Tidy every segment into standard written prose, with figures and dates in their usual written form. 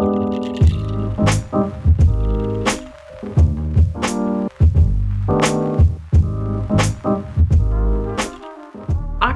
I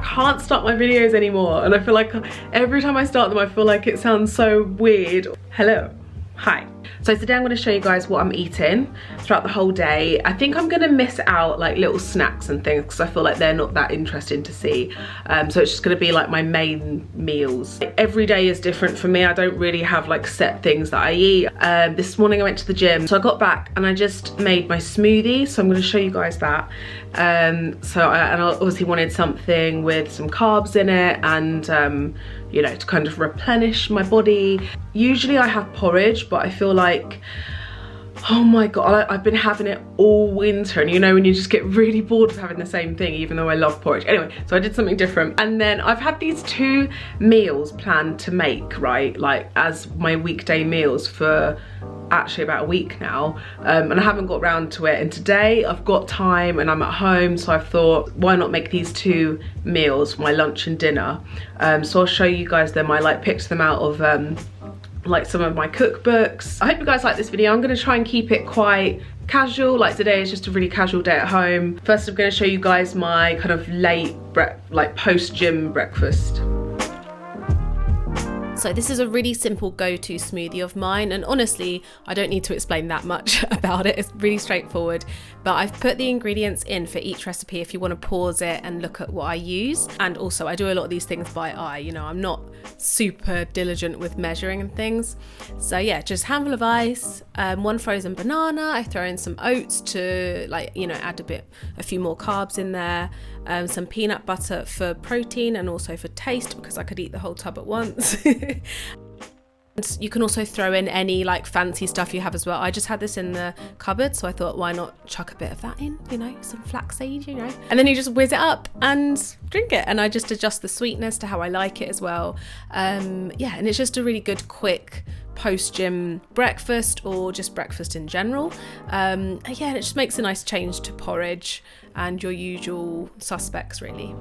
can't start my videos anymore, and I feel like every time I start them I feel like it sounds so weird. Hello, hi. So today I'm going to show you guys what I'm eating throughout the whole day. I think I'm going to miss out like little snacks and things because I feel like they're not that interesting to see. So it's just going to be like my main meals. Like, every day is different for me. I don't really have like set things that I eat. This morning I went to the gym, so I got back and I just made my smoothie. So I'm going to show you guys that. And I obviously wanted something with some carbs in it and you know, to kind of replenish my body. Usually I have porridge, but I feel like, oh my god, I've been having it all winter, and you know when you just get really bored of having the same thing, even though I love porridge. Anyway, so I did something different, and then I've had these 2 meals planned to make, right, like as my weekday meals for actually about a week now, and I haven't got round to it, and today I've got time and I'm at home, so I thought why not make these 2 meals, my lunch and dinner. So I'll show you guys them. I like picked them out of like some of my cookbooks. I hope you guys like this video. I'm going to try and keep it quite casual. Like today is just a really casual day at home. First I'm going to show you guys my kind of late like post gym breakfast. So this is a really simple go-to smoothie of mine, and honestly I don't need to explain that much about it. It's really straightforward, but I've put the ingredients in for each recipe if you want to pause it and look at what I use. And also I do a lot of these things by eye, you know, I'm not super diligent with measuring and things. So yeah, just handful of ice, 1 frozen banana, I throw in some oats to, like, you know, add a few more carbs in there, some peanut butter for protein and also for taste because I could eat the whole tub at once. You can also throw in any like fancy stuff you have as well. I just had this in the cupboard, so I thought why not chuck a bit of that in, you know, some flaxseed, you know, and then you just whiz it up and drink it. And I just adjust the sweetness to how I like it as well. Yeah, and it's just a really good quick post-gym breakfast, or just breakfast in general. Yeah, and it just makes a nice change to porridge and your usual suspects really.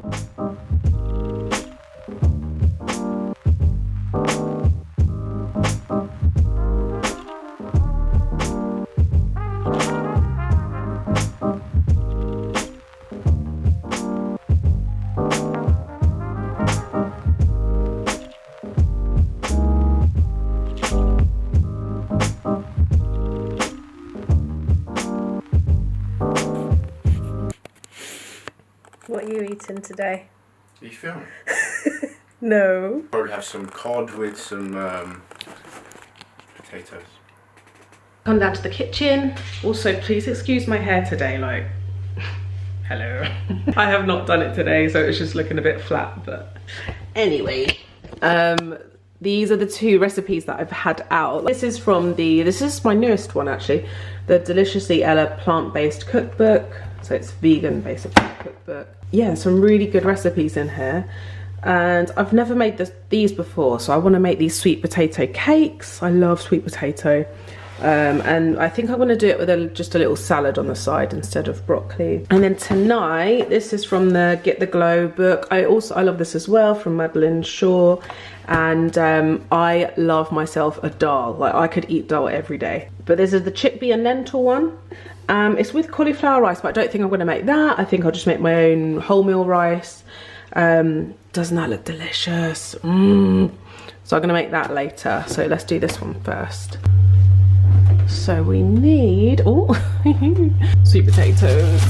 What are you eating today? Are you filming? No. Probably have some cod with some potatoes. Come down to the kitchen. Also, please excuse my hair today, like, hello. I have not done it today, so it's just looking a bit flat, but anyway. These are the 2 recipes that I've had out. This is my newest one actually, the Deliciously Ella plant-based cookbook. So it's vegan basically cookbook. Yeah, some really good recipes in here. And I've never made these before, so I want to make these sweet potato cakes. I love sweet potato. And I think I'm going to do it with just a little salad on the side instead of broccoli. And then tonight, this is from the Get the Glow book. I love this as well, from Madeline Shaw. And I love myself a dal. Like, I could eat dal every day. But this is the chickpea and lentil one. It's with cauliflower rice, but I don't think I'm going to make that. I think I'll just make my own wholemeal rice. Doesn't that look delicious? So I'm going to make that later. So let's do this one first. So we need, sweet potatoes.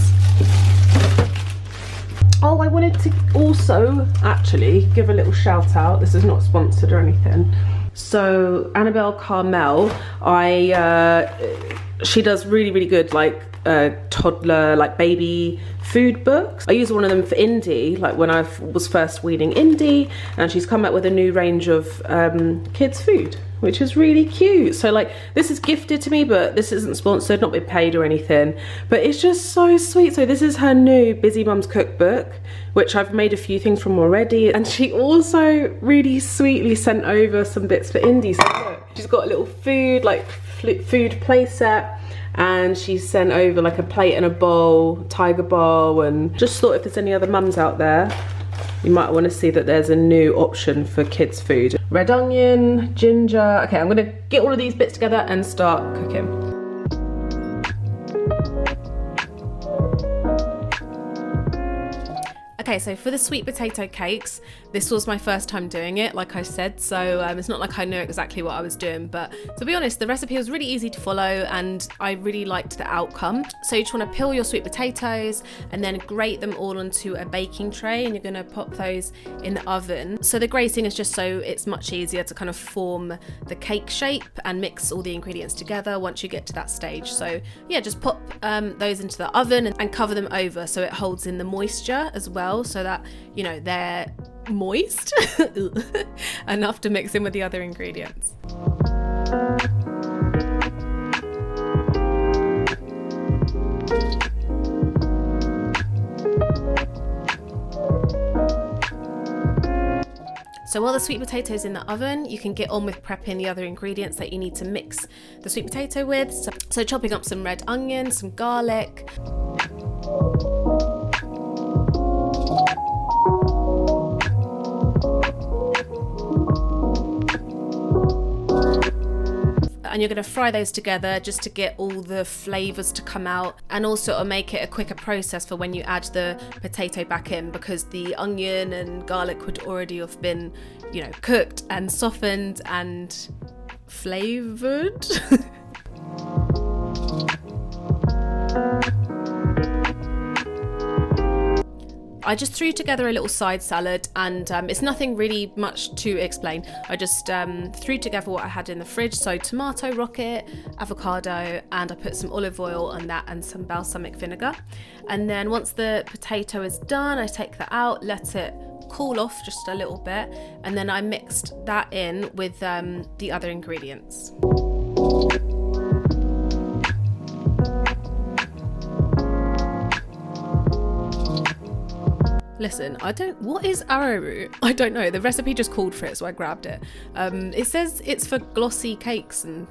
Oh, I wanted to also actually give a little shout out. This is not sponsored or anything. So Annabelle Carmel, she does really good like toddler, like baby food books. I used one of them for Indy, like when I was first weaning Indy, and she's come out with a new range of kids food, which is really cute. So like, this is gifted to me, but this isn't sponsored, not been paid or anything, but it's just so sweet. So this is her new Busy Mums cookbook, which I've made a few things from already, and she also really sweetly sent over some bits for Indy. So look, she's got a little food, like food play set, and she sent over like a plate and a bowl, tiger bowl, and just thought if there's any other mums out there You might want to see that there's a new option for kids food. Red onion, ginger. Okay, I'm gonna get all of these bits together and start cooking. Okay, so for the sweet potato cakes, this was my first time doing it, like I said, so it's not like I knew exactly what I was doing, but to be honest, the recipe was really easy to follow and I really liked the outcome. So you just want to peel your sweet potatoes and then grate them all onto a baking tray, and you're going to pop those in the oven. So the grating is just so it's much easier to kind of form the cake shape and mix all the ingredients together once you get to that stage. So yeah, just pop those into the oven and cover them over so it holds in the moisture as well, so that, you know, they're moist enough to mix in with the other ingredients. So while the sweet potato is in the oven, you can get on with prepping the other ingredients that you need to mix the sweet potato with. So chopping up some red onion, some garlic, and you're going to fry those together just to get all the flavours to come out, and also it'll make it a quicker process for when you add the potato back in, because the onion and garlic would already have been, you know, cooked and softened and flavoured. I just threw together a little side salad, and it's nothing really much to explain. I just threw together what I had in the fridge, so tomato rocket, avocado, and I put some olive oil on that and some balsamic vinegar. And then once the potato is done, I take that out, let it cool off just a little bit, and then I mixed that in with the other ingredients. Listen, what is arrowroot? I don't know. The recipe just called for it, so I grabbed it. It says it's for glossy cakes, and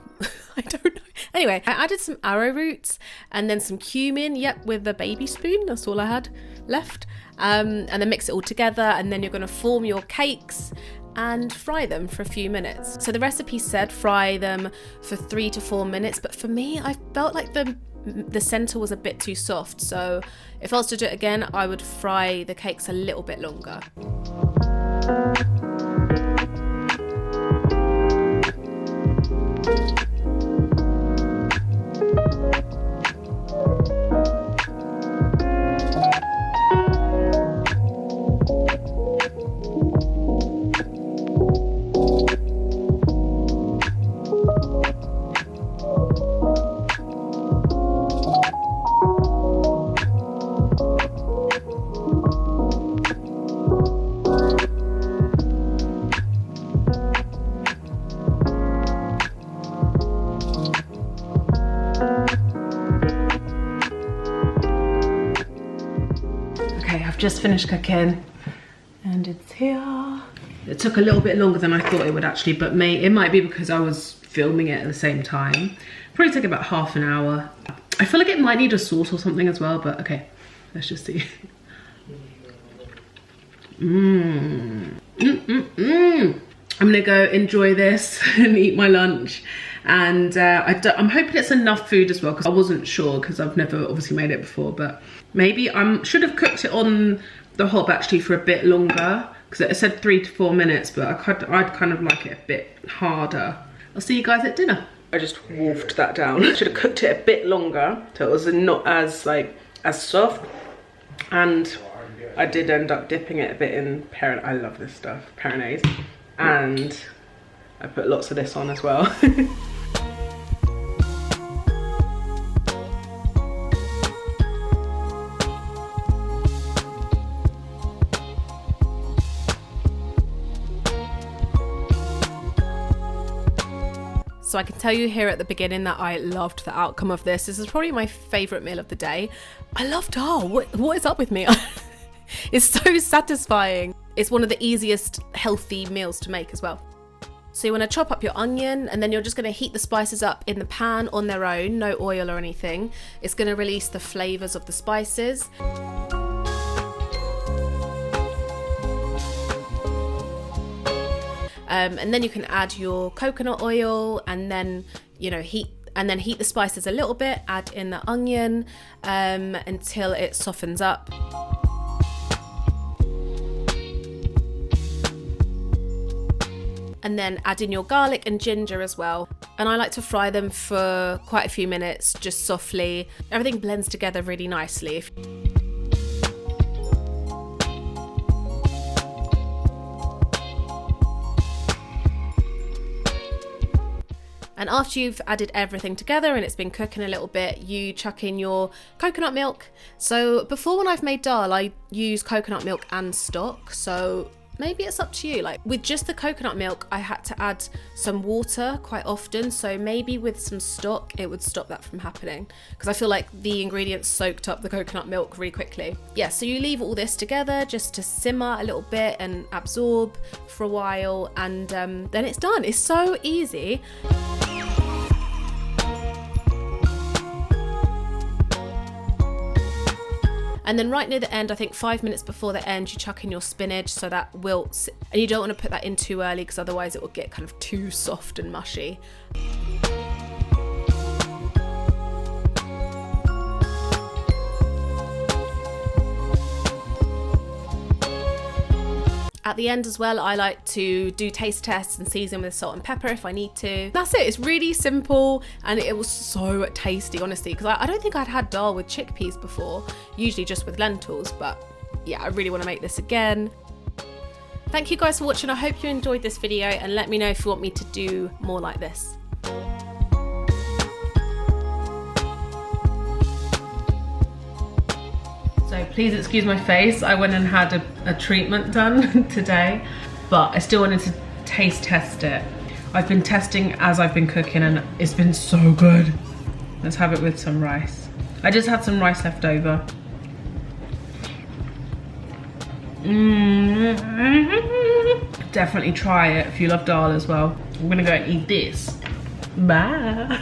I don't know. Anyway, I added some arrowroot and then some cumin, with a baby spoon. That's all I had left. And then mix it all together, and then you're going to form your cakes and fry them for a few minutes. So the recipe said fry them for 3 to 4 minutes, but for me, I felt like the center was a bit too soft, so if I was to do it again, I would fry the cakes a little bit longer. Just finished cooking and it's here. It took a little bit longer than I thought it would actually, but it might be because I was filming it at the same time. Probably took about half an hour. I feel like it might need a sauce or something as well, but okay, let's just see. I'm gonna go enjoy this and eat my lunch. And I'm hoping it's enough food as well, because I wasn't sure, because I've never obviously made it before, but maybe I should have cooked it on the hob actually for a bit longer, because it said 3 to 4 minutes, but I'd kind of like it a bit harder. I'll see you guys at dinner. I just wolfed that down. I should have cooked it a bit longer so it was not as soft, and I did end up dipping it a bit in I love this stuff, Peronaise, and I put lots of this on as well. So I can tell you here at the beginning that I loved the outcome of this. This is probably my favourite meal of the day. I love dal. What is up with me? It's so satisfying. It's one of the easiest healthy meals to make as well. So you want to chop up your onion, and then you're just going to heat the spices up in the pan on their own, no oil or anything. It's going to release the flavours of the spices. And then you can add your coconut oil, and then, you know, heat the spices a little bit, add in the onion until it softens up. And then add in your garlic and ginger as well. And I like to fry them for quite a few minutes, just softly. Everything blends together really nicely. And after you've added everything together and it's been cooking a little bit, you chuck in your coconut milk. So before, when I've made dal, I use coconut milk and stock. So maybe it's up to you. Like with just the coconut milk, I had to add some water quite often. So maybe with some stock, it would stop that from happening, because I feel like the ingredients soaked up the coconut milk really quickly. Yeah, so you leave all this together just to simmer a little bit and absorb for a while, and then it's done. It's so easy. And then right near the end, I think 5 minutes before the end, you chuck in your spinach so that wilts. And you don't want to put that in too early, because otherwise it will get kind of too soft and mushy. At the end as well, I like to do taste tests and season with salt and pepper if I need to. That's it. It's really simple, and it was so tasty, honestly, because I don't think I'd had dal with chickpeas before, usually just with lentils, but yeah, I really want to make this again. Thank you guys for watching. I hope you enjoyed this video, and let me know if you want me to do more like this. So please excuse my face. I went and had a treatment done today, but I still wanted to taste test it. I've been testing as I've been cooking, and it's been so good. Let's have it with some rice. I just had some rice left over. Definitely try it if you love dal as well. I'm gonna go and eat this. Bye.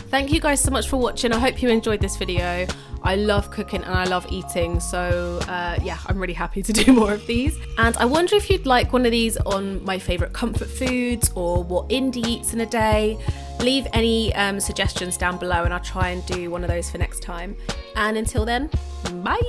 Thank you guys so much for watching. I hope you enjoyed this video. I love cooking and I love eating, so yeah, I'm really happy to do more of these. And I wonder if you'd like one of these on my favourite comfort foods, or what Indy eats in a day. Leave any suggestions down below, and I'll try and do one of those for next time. And until then, bye.